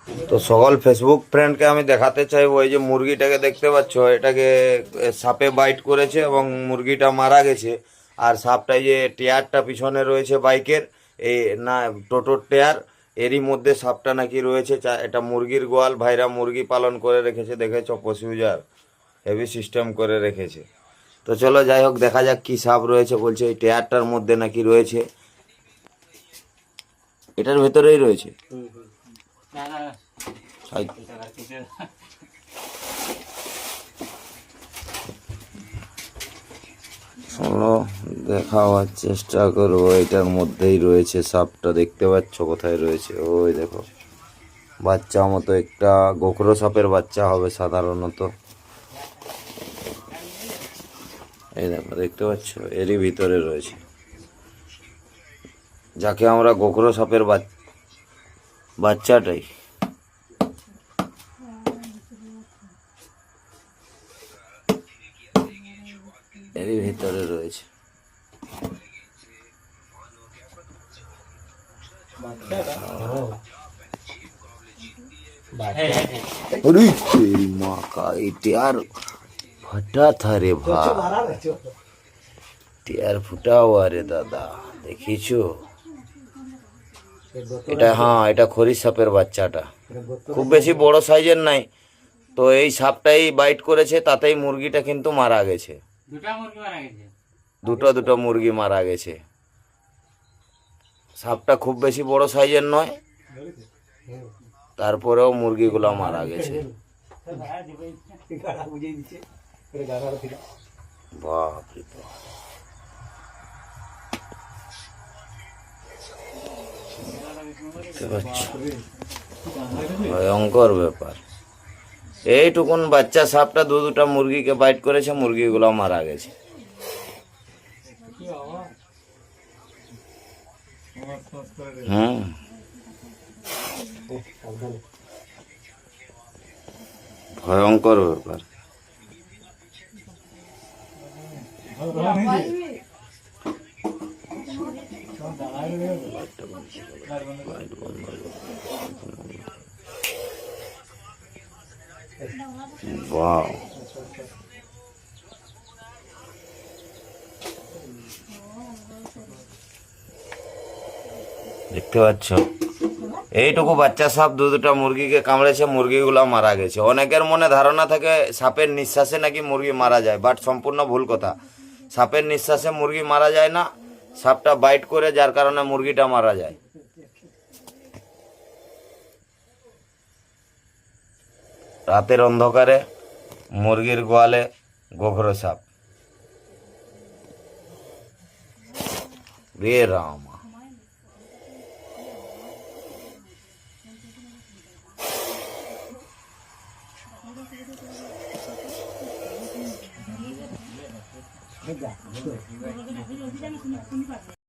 তো সকল ফেসবুক ফ্রেন্ডকে আমি দেখাতে চাইবো, এই যে মুরগিটাকে দেখতে পাচ্ছ, এটাকে সাপে বাইট করেছে এবং মুরগিটা মারা গেছে। আর সাপটা যে টায়ারটা পিছনে রয়েছে বাইকের, এই না টোটোর টায়ার, এরই মধ্যে সাপটা নাকি রয়েছে। এটা মুরগির গোয়াল, ভাইরা মুরগি পালন করে রেখেছে, দেখেছ প্রসিজার হেভি সিস্টেম করে রেখেছে। তো চলো যাই হোক, দেখা যাক কি সাপ রয়েছে। বলছে এই টায়ারটার মধ্যে নাকি রয়েছে, এটার ভেতরেই রয়েছে। চলো দেখাবার চেষ্টা করবো, এটার মধ্যেই রয়েছে সাপটা। দেখতে পাচ্ছ কোথায় রয়েছে? ওই দেখো, বাচ্চা মতো একটা গোখরো সাপের বাচ্চা হবে সাধারণত। এই দেখো, দেখতে পাচ্ছ এরই ভিতরে রয়েছে, যাকে আমরা গোখরো সাপের বাচ্চাটাই। এরই ভিতরে রয়েছে। अरे तेरी माँ का टायर फटा था रे भाई, টায়ার ফুটা हुआ রে দাদা, দেখিছো? এটা হ্যাঁ, এটা খরিশ সাপের বাচ্চাটা, খুব বেশি বড় সাইজের নাই। তো এই সাপটাই বাইট করেছে, তাতেই মুরগিটা কিন্তু মারা গেছে। দুটো মুরগি মারা গেছে। সাপটা খুব বেশি বড় সাইজের নয়, তারপরেও মুরগিগুলো মারা গেছে। বাপ রে বাপ, ভয়ঙ্কর ব্যাপার। এইটুকুন বাচ্চা সাপটা দুটা মুরগিকে বাইট করেছে, মুরগিগুলো মারা গেছে। হুম, ভয়ঙ্কর ব্যাপার। ওয়াও, দেখতে পাচ্ছ এইটুকু বাচ্চা সাপ দুটা মুরগিকে কামড়েছে, মুরগিগুলো মারা গেছে। অনেকের মনে ধারণা থাকে সাপের নিঃশ্বাসে নাকি মুরগি মারা যায়, বাট সম্পূর্ণ ভুল কথা। সাপের নিঃশ্বাসে মুরগি মারা যায় না, সাপটা বাইট করে, যার কারণে মুরগিটা মারা যায়। রাতের অন্ধকারে মুরগির গোয়ালে গোখরো সাপ, রে রাম।